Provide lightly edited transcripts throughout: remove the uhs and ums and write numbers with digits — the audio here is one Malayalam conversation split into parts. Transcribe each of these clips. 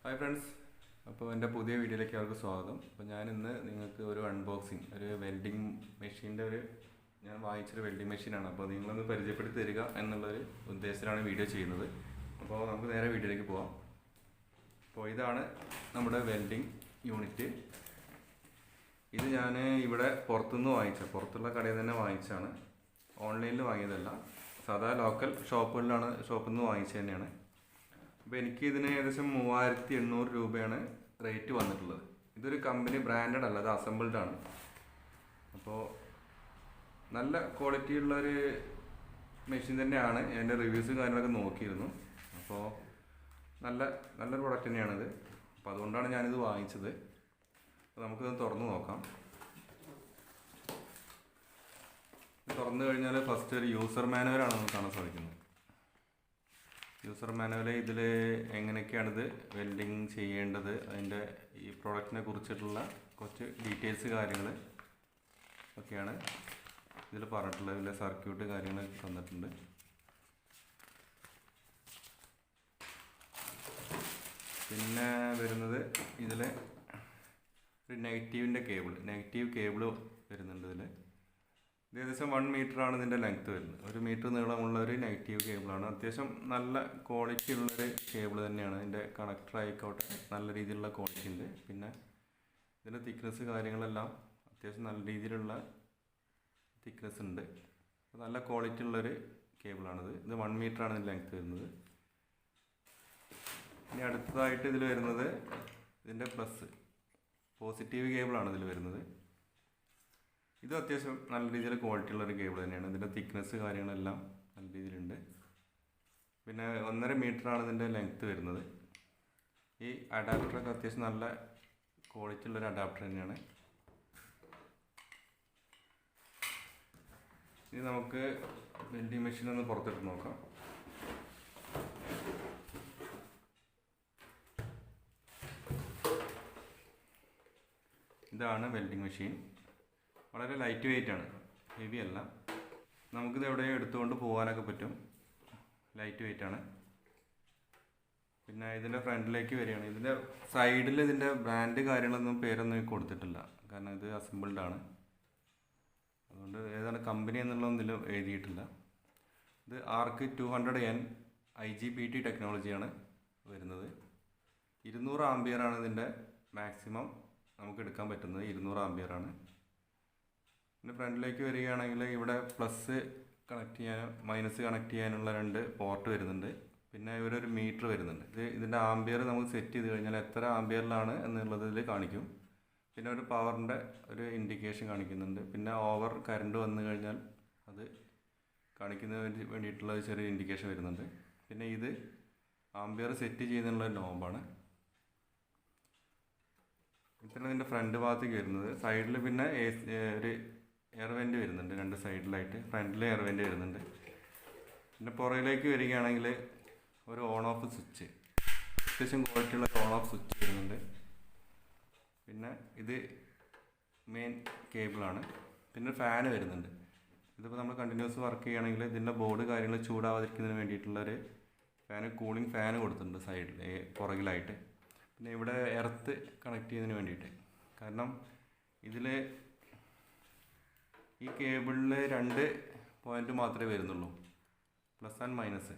ഹായ് ഫ്രണ്ട്സ്, അപ്പോൾ എൻ്റെ പുതിയ വീഡിയോയിലേക്ക് അവർക്ക് സ്വാഗതം. അപ്പോൾ ഞാനിന്ന് നിങ്ങൾക്ക് ഒരു അൺബോക്സിങ്, ഒരു വെൽഡിങ് മെഷീൻ്റെ ഞാൻ വാങ്ങിച്ചൊരു വെൽഡിങ് മെഷീനാണ്. അപ്പോൾ നിങ്ങളൊന്ന് പരിചയപ്പെടുത്തി തരിക എന്നുള്ളൊരു ഉദ്ദേശത്തിലാണ് വീഡിയോ ചെയ്യുന്നത്. അപ്പോൾ നമുക്ക് നേരെ വീഡിയോയിലേക്ക് പോകാം. അപ്പോൾ ഇതാണ് നമ്മുടെ വെൽഡിങ് യൂണിറ്റ്. ഇത് ഞാൻ ഇവിടെ പുറത്തുള്ള കടയിൽ തന്നെ വാങ്ങിച്ചാണ്. ഓൺലൈനിൽ വാങ്ങിയതല്ല, സാധാ ലോക്കൽ ഷോപ്പിൽ നിന്ന് വാങ്ങിച്ചത് തന്നെയാണ്. അപ്പോൾ എനിക്ക് ഇതിന് ഏകദേശം 3800 രൂപയാണ് റേറ്റ് വന്നിട്ടുള്ളത്. ഇതൊരു കമ്പനി ബ്രാൻഡഡ് അല്ല, അത് അസംബിൾഡ് ആണ്. അപ്പോൾ നല്ല ക്വാളിറ്റി ഉള്ളൊരു മെഷീൻ തന്നെയാണ്. എൻ്റെ റിവ്യൂസും കാര്യങ്ങളൊക്കെ നോക്കിയിരുന്നു. അപ്പോൾ നല്ലൊരു പ്രൊഡക്റ്റ് തന്നെയാണിത്. അപ്പോൾ അതുകൊണ്ടാണ് ഞാനിത് വാങ്ങിച്ചത്. അപ്പോൾ നമുക്കിത് തുറന്ന് നോക്കാം. തുറന്നു കഴിഞ്ഞാൽ ഫസ്റ്റ് ഒരു യൂസർ മാനുവലാണ് നമുക്ക് കാണാൻ സാധിക്കുന്നത്. യൂസർ മാനുവൽ ഇതിൽ എങ്ങനെയൊക്കെയാണിത് വെൽഡിങ് ചെയ്യേണ്ടത്, അതിൻ്റെ ഈ പ്രോഡക്റ്റിനെ കുറിച്ചിട്ടുള്ള കുറച്ച് ഡീറ്റെയിൽസ് കാര്യങ്ങൾ ഒക്കെയാണ് ഇതിൽ പറഞ്ഞിട്ടുള്ളത്. ഇതിലെ സർക്യൂട്ട് കാര്യങ്ങളൊക്കെ തന്നിട്ടുണ്ട്. പിന്നെ വരുന്നത് ഇതിൽ ഒരു നെഗറ്റീവ് കേബിൾ വരുന്നുണ്ട്. ഇതിൽ ഏകദേശം 1 മീറ്ററാണ് ഇതിൻ്റെ ലെങ്ത്ത് വരുന്നത്. 1 മീറ്റർ നീളമുള്ള ഒരു നെഗറ്റീവ് കേബിളാണ്. അത്യാവശ്യം നല്ല ക്വാളിറ്റി ഉള്ളൊരു കേബിൾ തന്നെയാണ്. ഇതിൻ്റെ കണക്ടർ ആയിക്കോട്ടെ നല്ല രീതിയിലുള്ള ക്വാളിറ്റി ഉണ്ട്. പിന്നെ ഇതിൻ്റെ തിക്നെസ് കാര്യങ്ങളെല്ലാം അത്യാവശ്യം നല്ല രീതിയിലുള്ള തിക്നെസ് ഉണ്ട്. നല്ല ക്വാളിറ്റി ഉള്ളൊരു കേബിളാണിത്. ഇത് 1 മീറ്ററാണ് ഇതിൻ്റെ ലെങ്ത്ത് വരുന്നത്. ഇനി അടുത്തതായിട്ട് ഇതിൽ വരുന്നത് ഇതിൻ്റെ പോസിറ്റീവ് കേബിളാണ് ഇതിൽ വരുന്നത്. ഇത് അത്യാവശ്യം നല്ല രീതിയിൽ ക്വാളിറ്റി ഉള്ളൊരു കേബിൾ തന്നെയാണ്. ഇതിൻ്റെ തിക്നെസ് കാര്യങ്ങളെല്ലാം നല്ല രീതിയിലുണ്ട്. പിന്നെ 1.5 മീറ്ററാണ് ഇതിൻ്റെ ലെങ്ത്ത് വരുന്നത്. ഈ അഡാപ്റ്ററൊക്കെ അത്യാവശ്യം നല്ല ക്വാളിറ്റി ഉള്ളൊരു അഡാപ്റ്റർ തന്നെയാണ്. ഇനി നമുക്ക് വെൽഡിങ് മെഷീൻ ഒന്ന് പുറത്തിട്ട് നോക്കാം. ഇതാണ് വെൽഡിങ് മെഷീൻ. വളരെ ലൈറ്റ് വെയിറ്റ് ആണ്, ഹെവി അല്ല. നമുക്കിത് എവിടെയും എടുത്തുകൊണ്ട് പോകാനൊക്കെ പറ്റും. ലൈറ്റ് വെയിറ്റ് ആണ്. പിന്നെ ഇതിൻ്റെ ഫ്രണ്ടിലേക്ക് വരികയാണ്. ഇതിൻ്റെ സൈഡിൽ ഇതിൻ്റെ ബ്രാൻഡ് കാര്യങ്ങളൊന്നും പേരൊന്നും കൊടുത്തിട്ടില്ല, കാരണം ഇത് അസംബിൾഡ് ആണ്. അതുകൊണ്ട് ഏതാണ് കമ്പനി എന്നുള്ളതൊന്നും ഇതിൽ എഴുതിയിട്ടില്ല. ഇത് ആർക്ക് 200N IGBT ടെക്നോളജിയാണ് വരുന്നത്. 200 ആംപിയറാണ് ഇതിൻ്റെ മാക്സിമം നമുക്ക് എടുക്കാൻ പറ്റുന്നത്. 200 ആംപിയറാണ്. പിന്നെ ഫ്രണ്ടിലേക്ക് വരികയാണെങ്കിൽ ഇവിടെ പ്ലസ് കണക്ട് ചെയ്യാനും മൈനസ് കണക്ട് ചെയ്യാനുള്ള 2 പോർട്ട് വരുന്നുണ്ട്. പിന്നെ ഇവിടെ ഒരു മീറ്റർ വരുന്നുണ്ട്. ഇതിൻ്റെ ആംബിയർ നമുക്ക് സെറ്റ് ചെയ്ത് കഴിഞ്ഞാൽ എത്ര ആംബിയറിലാണ് എന്നുള്ളത് ഇതിൽ കാണിക്കും. പിന്നെ ഒരു പവറിൻ്റെ ഒരു ഇൻഡിക്കേഷൻ കാണിക്കുന്നുണ്ട്. പിന്നെ ഓവർ കറണ്ട് വന്നു കഴിഞ്ഞാൽ അത് കാണിക്കുന്നതിന് വേണ്ടിയിട്ടുള്ള ചെറിയ ഇൻഡിക്കേഷൻ വരുന്നുണ്ട്. പിന്നെ ഇത് ആംബിയർ സെറ്റ് ചെയ്യുന്നുള്ള നോബാണ്. ഇത്രയാണ് ഇതിൻ്റെ ഫ്രണ്ട് ഭാഗത്തേക്ക് വരുന്നത്. സൈഡിൽ പിന്നെ ഒരു എയർ വെൻ്റ് വരുന്നുണ്ട്. 2 സൈഡിലായിട്ട് ഫ്രണ്ടിൽ എയർ വെൻ്റ് വരുന്നുണ്ട്. പിന്നെ പുറകിലേക്ക് വരികയാണെങ്കിൽ ഒരു ഓൺ ഓഫ് സ്വിച്ച്, അത്യാവശ്യം ക്വാളിറ്റിയുള്ള ഓൺ ഓഫ് സ്വിച്ച് വരുന്നുണ്ട്. പിന്നെ ഇത് മെയിൻ കേബിളാണ്. പിന്നെ ഫാന് വരുന്നുണ്ട്. ഇതിപ്പോൾ നമ്മൾ കണ്ടിന്യൂസ് വർക്ക് ചെയ്യുകയാണെങ്കിൽ ഇതിൻ്റെ ബോർഡ് കാര്യങ്ങൾ ചൂടാവാതിരിക്കുന്നതിന് വേണ്ടിയിട്ടുള്ളൊരു കൂളിംഗ് ഫാന് കൊടുത്തിട്ടുണ്ട് സൈഡിൽ പുറകിലായിട്ട്. പിന്നെ ഇവിടെ എർത്ത് കണക്ട് ചെയ്യുന്നതിന് വേണ്ടിയിട്ട്, കാരണം ഇതിൽ ഈ കേബിളിൽ 2 പോയിൻ്റ് മാത്രമേ വരുന്നുള്ളൂ, plus and minus.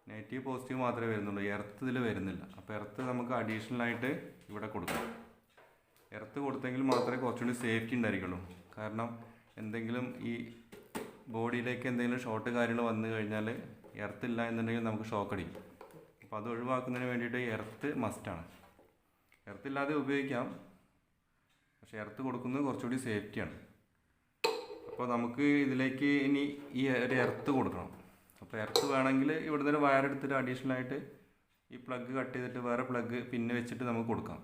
Negative positive മാത്രമേ വരുന്നുള്ളൂ. എർത്ത് ഇതിൽ വരുന്നില്ല. അപ്പോൾ എർത്ത് നമുക്ക് അഡീഷണലായിട്ട് ഇവിടെ കൊടുക്കാം. എർത്ത് കൊടുത്തെങ്കിൽ മാത്രമേ കുറച്ചുകൂടി സേഫ്റ്റി ഉണ്ടായിരിക്കുള്ളൂ. കാരണം എന്തെങ്കിലും ഈ ബോഡിയിലേക്ക് എന്തെങ്കിലും ഷോർട്ട് കാര്യങ്ങൾ വന്നു കഴിഞ്ഞാൽ എർത്ത് ഇല്ല എന്നുണ്ടെങ്കിൽ നമുക്ക് ഷോക്ക് അടിക്കും. അപ്പോൾ അത് ഒഴിവാക്കുന്നതിന് വേണ്ടിയിട്ട് എർത്ത് മസ്റ്റാണ്. എർത്ത് ഇല്ലാതെ ഉപയോഗിക്കാം, പക്ഷേ എർത്ത് കൊടുക്കുന്നത് കുറച്ചുകൂടി സേഫ്റ്റിയാണ്. അപ്പോൾ നമുക്ക് ഇതിലേക്ക് ഇനി ഈ ഒരു എർത്ത് കൊടുക്കണം. അപ്പോൾ എർത്ത് വേണമെങ്കിൽ ഇവിടുന്ന് ഒരു വയർ എടുത്തിട്ട് അഡീഷണലായിട്ട് ഈ പ്ലഗ് കട്ട് ചെയ്തിട്ട് വേറെ പ്ലഗ് പിന്നെ വെച്ചിട്ട് നമുക്ക് കൊടുക്കാം.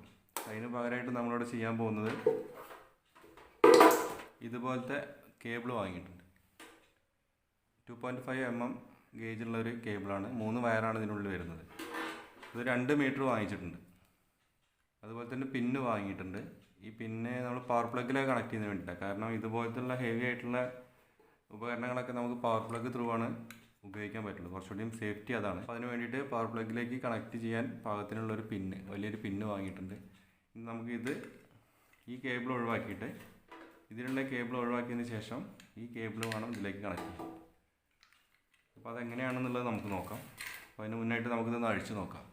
അതിന് പകരമായിട്ട് നമ്മളിവിടെ ചെയ്യാൻ പോകുന്നത് ഇതുപോലത്തെ കേബിൾ വാങ്ങിയിട്ടുണ്ട്. 2.5 mm ഗേജുള്ളൊരു കേബിളാണ്. 3 വയറാണ് ഇതിനുള്ളിൽ വരുന്നത്. ഇത് 2 മീറ്റർ വാങ്ങിച്ചിട്ടുണ്ട്. അതുപോലെ തന്നെ പിന്ന് വാങ്ങിയിട്ടുണ്ട്. ഈ പിന്നെ നമ്മൾ പവർ പ്ലഗിലേക്ക് കണക്ട് ചെയ്യുന്നതിന് വേണ്ടിയിട്ടാണ്. കാരണം ഇതുപോലത്തുള്ള ഹെവി ആയിട്ടുള്ള ഉപകരണങ്ങളൊക്കെ നമുക്ക് പവർ പ്ലഗ് ത്രൂ ആണ് ഉപയോഗിക്കാൻ പറ്റുള്ളൂ. കുറച്ചുകൂടിയും സേഫ്റ്റി അതാണ്. അപ്പോൾ അതിന് വേണ്ടിയിട്ട് പവർ പ്ലഗിലേക്ക് കണക്ട് ചെയ്യാൻ പാകത്തിനുള്ളൊരു പിന്ന്, വലിയൊരു പിന്ന് വാങ്ങിയിട്ടുണ്ട്. ഇനി നമുക്കിത് ഈ കേബിൾ ഒഴിവാക്കിയിട്ട് ഇതിലുള്ള കേബിൾ ഒഴിവാക്കിയതിന് ശേഷം ഈ കേബിൾ വേണം ഇതിലേക്ക് കണക്ട് ചെയ്യാൻ. അപ്പോൾ അതെങ്ങനെയാണെന്നുള്ളത് നമുക്ക് നോക്കാം. അപ്പോൾ അതിന് മുന്നായിട്ട് നമുക്കിതൊന്ന് അഴിച്ചു നോക്കാം.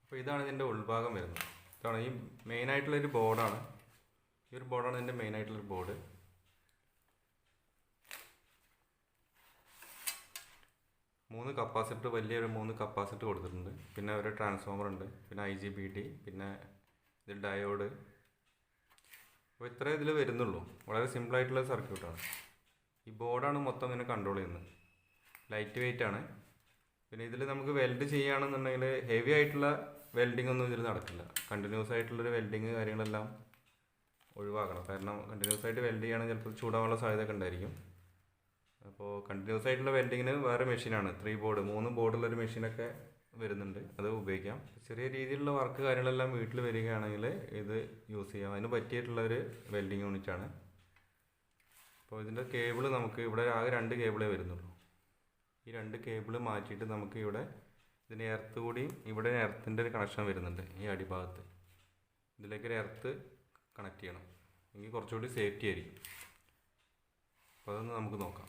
അപ്പോൾ ഇതാണ് ഇതിൻ്റെ ഉൾഭാഗം വരുന്നത്. ഇതാണ് ഈ മെയിനായിട്ടുള്ളൊരു ബോർഡാണ്. ഈ ഒരു ബോർഡാണ് ഇതിൻ്റെ മെയിനായിട്ടുള്ളൊരു ബോർഡ്. മൂന്ന് കപ്പാസിറ്റർ, വലിയൊരു 3 കപ്പാസിറ്റർ കൊടുത്തിട്ടുണ്ട്. പിന്നെ ഒരു ട്രാൻസ്ഫോമർ ഉണ്ട്, പിന്നെ IGBT, പിന്നെ ഇത് ഡയോഡ്. അപ്പോൾ ഇത്രേ ഇതിൽ വരുന്നുള്ളൂ. വളരെ സിമ്പിളായിട്ടുള്ള സർക്യൂട്ടാണ്. ഈ ബോർഡാണ് മൊത്തം ഇങ്ങനെ കൺട്രോൾ ചെയ്യുന്നത്. ലൈറ്റ് വെയിറ്റ് ആണ്. പിന്നെ ഇതിൽ നമുക്ക് വെൽഡ് ചെയ്യുകയാണെന്നുണ്ടെങ്കിൽ ഹെവി ആയിട്ടുള്ള വെൽഡിംഗ് ഒന്നും ഇതിൽ നടക്കില്ല. കണ്ടിന്യൂസ് ആയിട്ടുള്ളൊരു വെൽഡിങ് കാര്യങ്ങളെല്ലാം ഒഴിവാക്കണം. കാരണം കണ്ടിന്യൂസ് ആയിട്ട് വെൽഡ് ചെയ്യുകയാണെങ്കിൽ ചിലപ്പോൾ ചൂടാവാനുള്ള സാധ്യതയൊക്കെ ഉണ്ടായിരിക്കും. അപ്പോൾ കണ്ടിന്യൂസ് ആയിട്ടുള്ള വെൽഡിങ്ങിന് വേറെ മെഷീനാണ്, 3 ബോർഡുള്ളൊരു മെഷീനൊക്കെ വരുന്നുണ്ട്. അത് ഉപയോഗിക്കാം. ചെറിയ രീതിയിലുള്ള വർക്ക് കാര്യങ്ങളെല്ലാം വീട്ടിൽ വരികയാണെങ്കിൽ ഇത് യൂസ് ചെയ്യാം. അതിന് പറ്റിയിട്ടുള്ളൊരു വെൽഡിങ് യൂണിറ്റാണ്. അപ്പോൾ ഇതിൻ്റെ കേബിൾ നമുക്ക് ഇവിടെ ആകെ 2 കേബിളേ വരുന്നുള്ളൂ. ഈ 2 കേബിൾ മാറ്റിയിട്ട് നമുക്ക് ഇവിടെ ഇതിന് എർത്ത് കൂടിയും ഇവിടെ എർത്തിൻ്റെ ഒരു കണക്ഷൻ വരുന്നുണ്ട്. ഈ അടിഭാഗത്ത് ഇതിലേക്കൊരു എർത്ത് കണക്ട് ചെയ്യണം. എങ്കിൽ കുറച്ചുകൂടി സേഫ്റ്റി ആയിരിക്കും. അപ്പോൾ അതൊന്ന് നമുക്ക് നോക്കാം.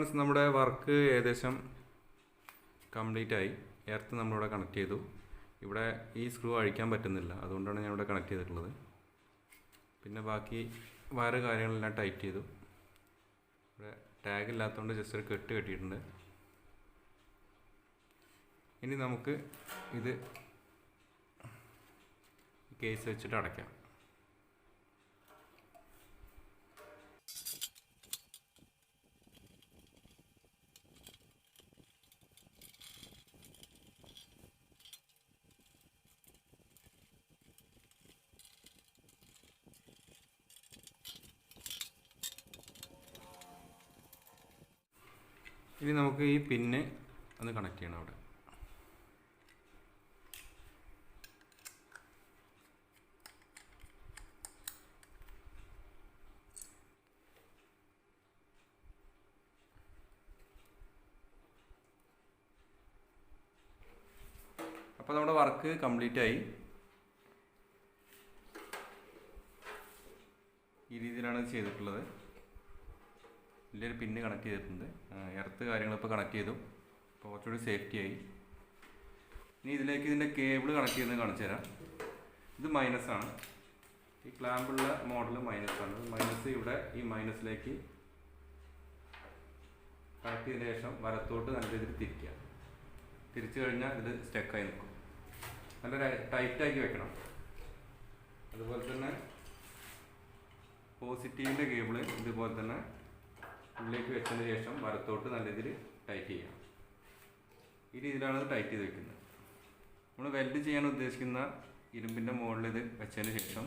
ഫ്രണ്ട്സ്, നമ്മുടെ വർക്ക് ഏകദേശം കംപ്ലീറ്റ് ആയി. എർത്ത് നമ്മളിവിടെ കണക്ട് ചെയ്തു. ഇവിടെ ഈ സ്ക്രൂ അഴിക്കാൻ പറ്റുന്നില്ല, അതുകൊണ്ടാണ് ഞാൻ ഇവിടെ കണക്ട് ചെയ്തിട്ടുള്ളത്. പിന്നെ ബാക്കി വയറ് കാര്യങ്ങളെല്ലാം ടൈറ്റ് ചെയ്തു. ഇവിടെ ടാഗ് ഇല്ലാത്തതുകൊണ്ട് ജസ്റ്റ് ഒരു കെട്ട് കെട്ടിയിട്ടുണ്ട്. ഇനി നമുക്ക് ഇത് കേസ് വെച്ചിട്ട് അടയ്ക്കാം. ഇനി നമുക്ക് ഈ പിന്ന് ഒന്ന് കണക്ട് ചെയ്യണം അവിടെ. അപ്പോൾ നമ്മുടെ വർക്ക് കംപ്ലീറ്റ് ആയി. ഈ രീതിയിലാണ് ചെയ്തിട്ടുള്ളത്. വലിയൊരു പിന്ന് കണക്ട് ചെയ്തിട്ടുണ്ട്. എർത്ത് കാര്യങ്ങളിപ്പോൾ കണക്ട് ചെയ്തു. അപ്പോൾ കുറച്ചുകൂടി സേഫ്റ്റി ആയി. ഇനി ഇതിലേക്ക് ഇതിൻ്റെ കേബിൾ കണക്ട് ചെയ്യുന്നത് കാണിച്ചു തരാം. ഇത് മൈനസാണ്. ഈ ക്ലാമ്പുള്ള മോഡൽ മൈനസാണ്. മൈനസ് ഇവിടെ ഈ മൈനസിലേക്ക് കണക്ട് ചെയ്തതിന് ശേഷം വലത്തോട്ട് നല്ല രീതിയിൽ തിരിക്കുക. തിരിച്ചു കഴിഞ്ഞാൽ ഇത് സ്റ്റക്കായി നിൽക്കും. നല്ല ടൈറ്റാക്കി വെക്കണം. അതുപോലെ തന്നെ പോസിറ്റീവിൻ്റെ കേബിള് ഇതുപോലെ തന്നെ ഉള്ളിലേക്ക് വെച്ചതിന് ശേഷം വലത്തോട്ട് നല്ല രീതിയിൽ ടൈറ്റ് ചെയ്യാം. ഈ രീതിയിലാണ് ഇത് ടൈറ്റ് ചെയ്ത് വെക്കുന്നത്. നമ്മൾ വെൽഡ് ചെയ്യാൻ ഉദ്ദേശിക്കുന്ന ഇരുമ്പിൻ്റെ മുകളിൽ ഇത് വെച്ചതിന് ശേഷം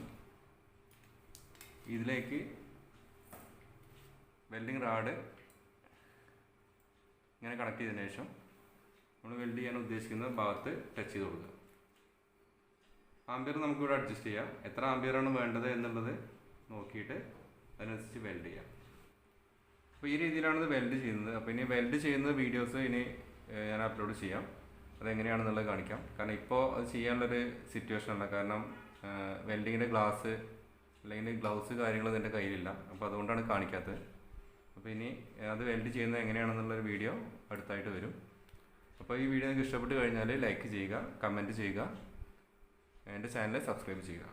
ഇതിലേക്ക് വെൽഡിങ് റാഡ് ഇങ്ങനെ കണക്ട് ചെയ്തതിന് ശേഷം നമ്മൾ വെൽഡ് ചെയ്യാൻ ഉദ്ദേശിക്കുന്ന ഭാഗത്ത് ടച്ച് ചെയ്ത് കൊടുക്കുക. ആംബിയർ നമുക്കിവിടെ അഡ്ജസ്റ്റ് ചെയ്യാം. എത്ര ആംബിയറാണ് വേണ്ടത് എന്നുള്ളത് നോക്കിയിട്ട് അതിനനുസരിച്ച് വെൽഡ് ചെയ്യാം. അപ്പോൾ ഈ രീതിയിലാണ് ഇത് വെൽഡ് ചെയ്യുന്നത്. അപ്പോൾ ഇനി വെൽഡ് ചെയ്യുന്ന വീഡിയോസ് ഇനി ഞാൻ അപ്ലോഡ് ചെയ്യാം. അതെങ്ങനെയാണെന്നുള്ളത് കാണിക്കാം. കാരണം ഇപ്പോൾ അത് ചെയ്യാനുള്ളൊരു സിറ്റുവേഷൻ അല്ല. കാരണം വെൽഡിങ്ങിൻ്റെ ഗ്ലാസ് അല്ലെങ്കിൽ ഗ്ലൗസ് കാര്യങ്ങളൊന്നും എൻ്റെ കയ്യിലില്ല. അപ്പോൾ അതുകൊണ്ടാണ് കാണിക്കാത്തത്. അപ്പോൾ ഇനി അത് വെൽഡ് ചെയ്യുന്നത് എങ്ങനെയാണെന്നുള്ളൊരു വീഡിയോ അടുത്തായിട്ട് വരും. അപ്പോൾ ഈ വീഡിയോ നിങ്ങൾക്ക് ഇഷ്ടപ്പെട്ട് കഴിഞ്ഞാൽ ലൈക്ക് ചെയ്യുക, കമൻറ്റ് ചെയ്യുക, എൻ്റെ ചാനൽ സബ്സ്ക്രൈബ് ചെയ്യുക.